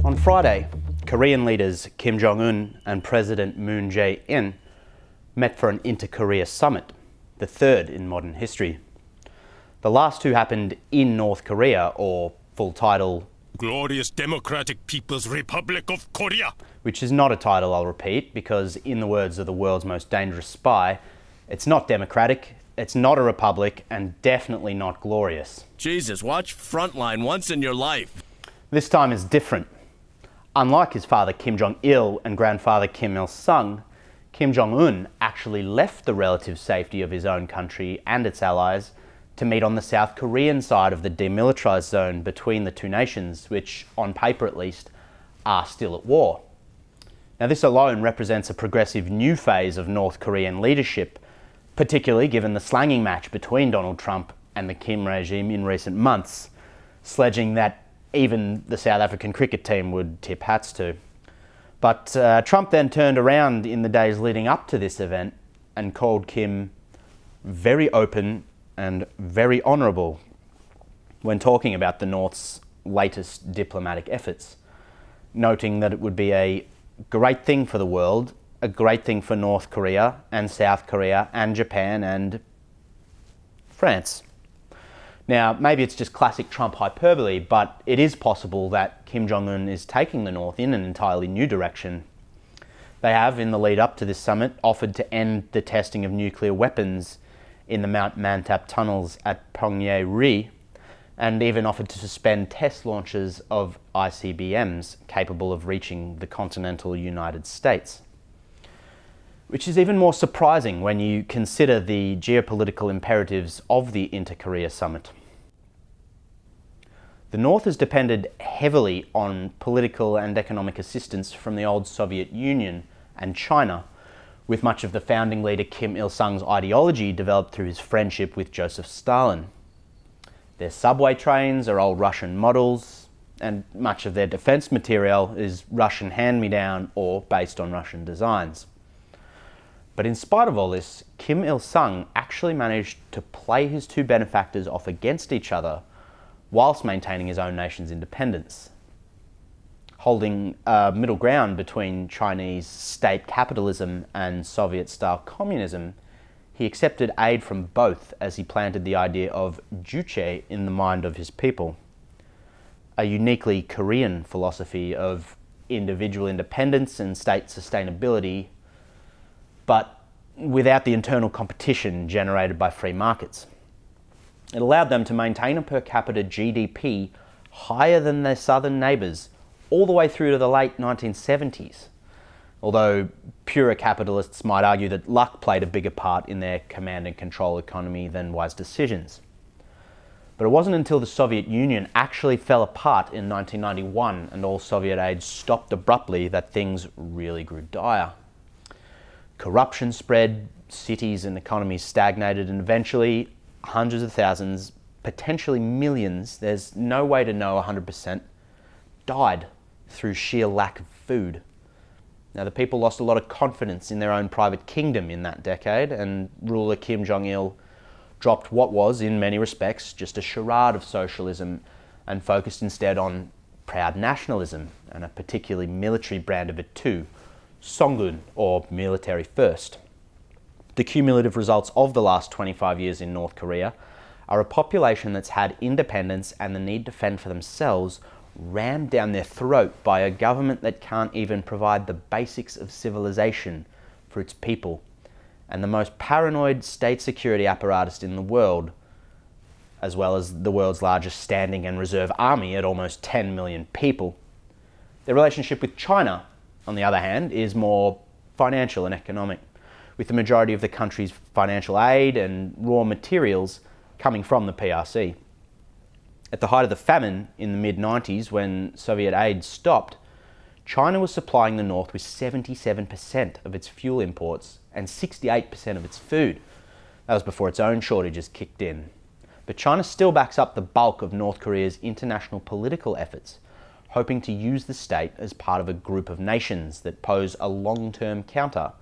On Friday, Korean leaders Kim Jong-un and President Moon Jae-in met for an inter-Korea summit, the third in modern history. The last two happened in North Korea, or full title, Glorious Democratic People's Republic of Korea, which is not a title I'll repeat because, in the words of the world's most dangerous spy, it's not democratic, it's not a republic, and definitely not glorious. Jesus, watch Frontline once in your life. This time is different. Unlike his father Kim Jong-il and grandfather Kim Il-sung, Kim Jong-un actually left the relative safety of his own country and its allies to meet on the South Korean side of the demilitarized zone between the two nations, which, on paper at least, are still at war. Now, this alone represents a progressive new phase of North Korean leadership, particularly given the slanging match between Donald Trump and the Kim regime in recent months, sledging that even the South African cricket team would tip hats to. But Trump then turned around in the days leading up to this event and called Kim very open and very honourable when talking about the North's latest diplomatic efforts, noting that it would be a great thing for the world, a great thing for North Korea and South Korea and Japan and France. Now, maybe it's just classic Trump hyperbole, but it is possible that Kim Jong-un is taking the North in an entirely new direction. They have, in the lead up to this summit, offered to end the testing of nuclear weapons in the Mount Mantap tunnels at Pyongyang, and even offered to suspend test launches of ICBMs capable of reaching the continental United States. Which is even more surprising when you consider the geopolitical imperatives of the Inter-Korea summit. The North has depended heavily on political and economic assistance from the old Soviet Union and China, with much of the founding leader Kim Il-sung's ideology developed through his friendship with Joseph Stalin. Their subway trains are old Russian models, and much of their defense material is Russian hand-me-down or based on Russian designs. But in spite of all this, Kim Il-sung actually managed to play his two benefactors off against each other whilst maintaining his own nation's independence. Holding middle ground between Chinese state capitalism and Soviet-style communism, he accepted aid from both as he planted the idea of juche in the mind of his people, a uniquely Korean philosophy of individual independence and state sustainability, but without the internal competition generated by free markets. It allowed them to maintain a per capita GDP higher than their southern neighbours all the way through to the late 1970s, although purer capitalists might argue that luck played a bigger part in their command and control economy than wise decisions. But it wasn't until the Soviet Union actually fell apart in 1991 and all Soviet aid stopped abruptly that things really grew dire. Corruption spread, cities and economies stagnated, and eventually hundreds of thousands, potentially millions, there's no way to know 100%, died through sheer lack of food. Now, the people lost a lot of confidence in their own private kingdom in that decade, and ruler Kim Jong-il dropped what was, in many respects, just a charade of socialism and focused instead on proud nationalism and a particularly military brand of it too, Jong-un, or military first. The cumulative results of the last 25 years in North Korea are a population that's had independence and the need to fend for themselves rammed down their throat by a government that can't even provide the basics of civilization for its people, and the most paranoid state security apparatus in the world, as well as the world's largest standing and reserve army at almost 10 million people. Their relationship with China, on the other hand, is more financial and economic, with the majority of the country's financial aid and raw materials coming from the PRC. At the height of the famine in the mid-90s, when Soviet aid stopped, China was supplying the North with 77% of its fuel imports and 68% of its food. That was before its own shortages kicked in. But China still backs up the bulk of North Korea's international political efforts, hoping to use the state as part of a group of nations that pose a long-term counter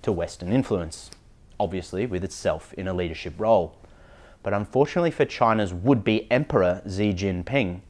to Western influence, obviously with itself in a leadership role. But unfortunately for China's would-be emperor Xi Jinping,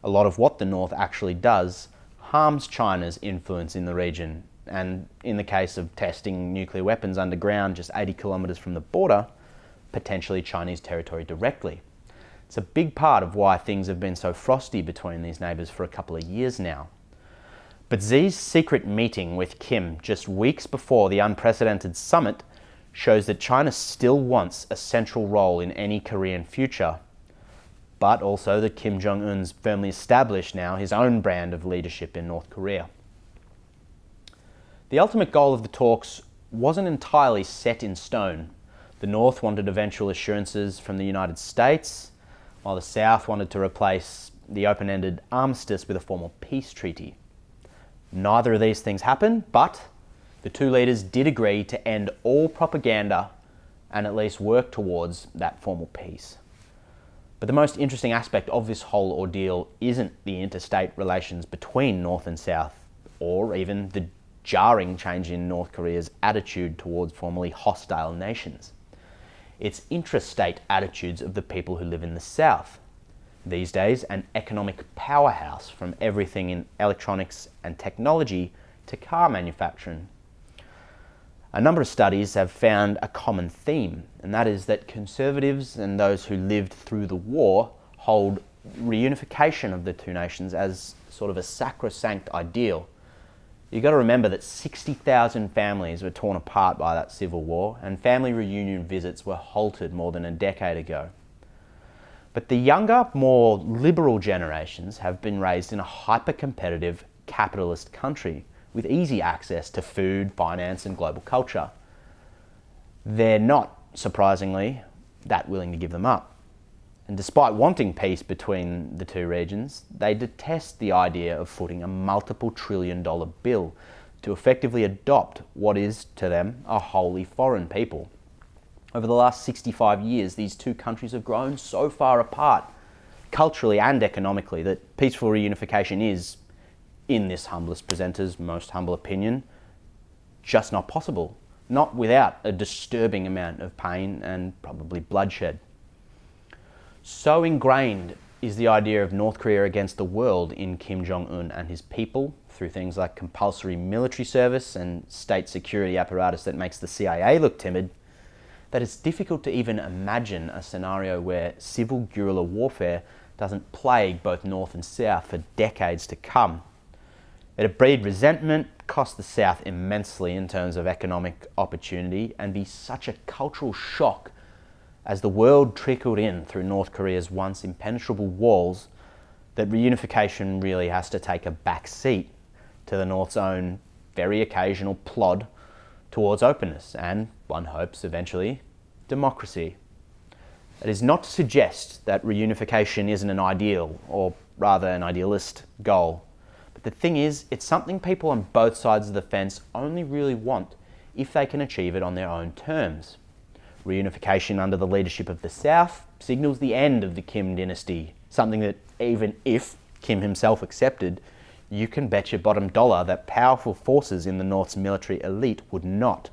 a lot of what the North actually does harms China's influence in the region, and in the case of testing nuclear weapons underground just 80 kilometres from the border, potentially Chinese territory directly. It's a big part of why things have been so frosty between these neighbours for a couple of years now. But Xi's secret meeting with Kim just weeks before the unprecedented summit shows that China still wants a central role in any Korean future, but also that Kim Jong-un's firmly established now his own brand of leadership in North Korea. The ultimate goal of the talks wasn't entirely set in stone. The North wanted eventual assurances from the United States, while the South wanted to replace the open-ended armistice with a formal peace treaty. Neither of these things happened, but the two leaders did agree to end all propaganda and at least work towards that formal peace. But the most interesting aspect of this whole ordeal isn't the interstate relations between North and South, or even the jarring change in North Korea's attitude towards formerly hostile nations. It's intrastate attitudes of the people who live in the South. These days, an economic powerhouse from everything in electronics and technology to car manufacturing. A number of studies have found a common theme, and that is that conservatives and those who lived through the war hold reunification of the two nations as sort of a sacrosanct ideal. You've got to remember that 60,000 families were torn apart by that civil war, and family reunion visits were halted more than a decade ago. But the younger, more liberal generations have been raised in a hyper-competitive capitalist country with easy access to food, finance, and global culture. They're not, surprisingly, that willing to give them up. And despite wanting peace between the two regions, they detest the idea of footing a multiple trillion-dollar bill to effectively adopt what is, to them, a wholly foreign people. Over the last 65 years, these two countries have grown so far apart, culturally and economically, that peaceful reunification is, in this humblest presenter's most humble opinion, just not possible. Not without a disturbing amount of pain and probably bloodshed. So ingrained is the idea of North Korea against the world in Kim Jong-un and his people, through things like compulsory military service and state security apparatus that makes the CIA look timid, that it's difficult to even imagine a scenario where civil guerrilla warfare doesn't plague both North and South for decades to come. It'd breed resentment, cost the South immensely in terms of economic opportunity, and be such a cultural shock as the world trickled in through North Korea's once impenetrable walls that reunification really has to take a back seat to the North's own very occasional plod towards openness and, one hopes eventually, democracy. It is not to suggest that reunification isn't an ideal, or rather an idealist, goal. But the thing is, it's something people on both sides of the fence only really want if they can achieve it on their own terms. Reunification under the leadership of the South signals the end of the Kim dynasty, something that even if Kim himself accepted, you can bet your bottom dollar that powerful forces in the North's military elite would not.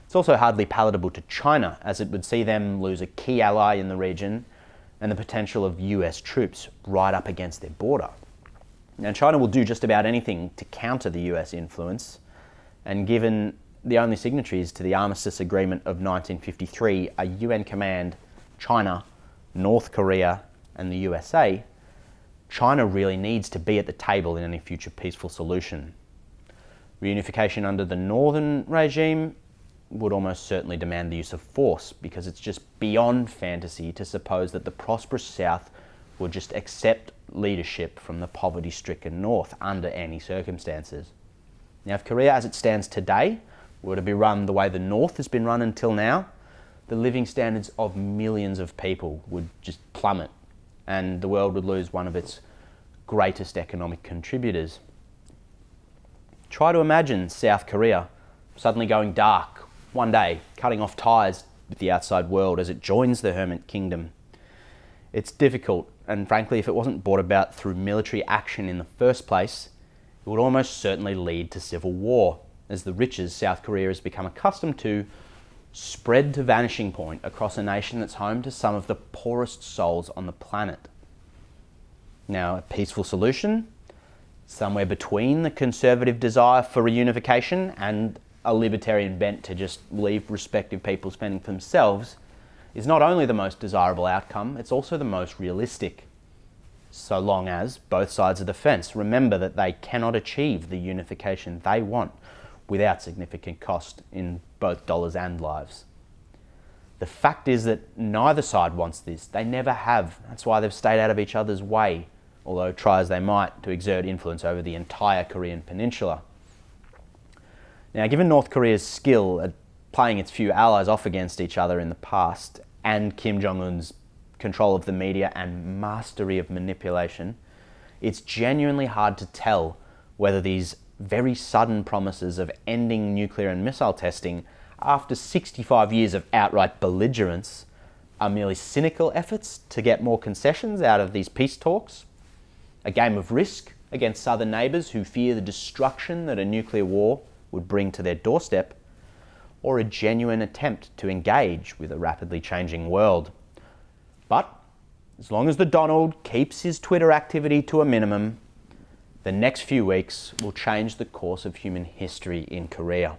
It's also hardly palatable to China, as it would see them lose a key ally in the region and the potential of US troops right up against their border. Now, China will do just about anything to counter the US influence, and given the only signatories to the Armistice Agreement of 1953 are UN Command, China, North Korea, and the USA, China really needs to be at the table in any future peaceful solution. Reunification under the Northern regime would almost certainly demand the use of force, because it's just beyond fantasy to suppose that the prosperous South would just accept leadership from the poverty-stricken North under any circumstances. Now, if Korea as it stands today were to be run the way the North has been run until now, the living standards of millions of people would just plummet, and the world would lose one of its greatest economic contributors. Try to imagine South Korea suddenly going dark one day, cutting off ties with the outside world as it joins the Hermit Kingdom. It's difficult, and frankly, if it wasn't brought about through military action in the first place, it would almost certainly lead to civil war, as the riches South Korea has become accustomed to spread to vanishing point across a nation that's home to some of the poorest souls on the planet. Now, a peaceful solution, somewhere between the conservative desire for reunification and a libertarian bent to just leave respective people spending for themselves, is not only the most desirable outcome, it's also the most realistic. So long as both sides of the fence remember that they cannot achieve the unification they want without significant cost in both dollars and lives. The fact is that neither side wants this. They never have. That's why they've stayed out of each other's way, although try as they might to exert influence over the entire Korean Peninsula. Now, given North Korea's skill at playing its few allies off against each other in the past, and Kim Jong-un's control of the media and mastery of manipulation, it's genuinely hard to tell whether these very sudden promises of ending nuclear and missile testing after 65 years of outright belligerence are merely cynical efforts to get more concessions out of these peace talks, a game of risk against southern neighbours who fear the destruction that a nuclear war would bring to their doorstep, or a genuine attempt to engage with a rapidly changing world. But as long as the Donald keeps his Twitter activity to a minimum, the next few weeks will change the course of human history in Korea.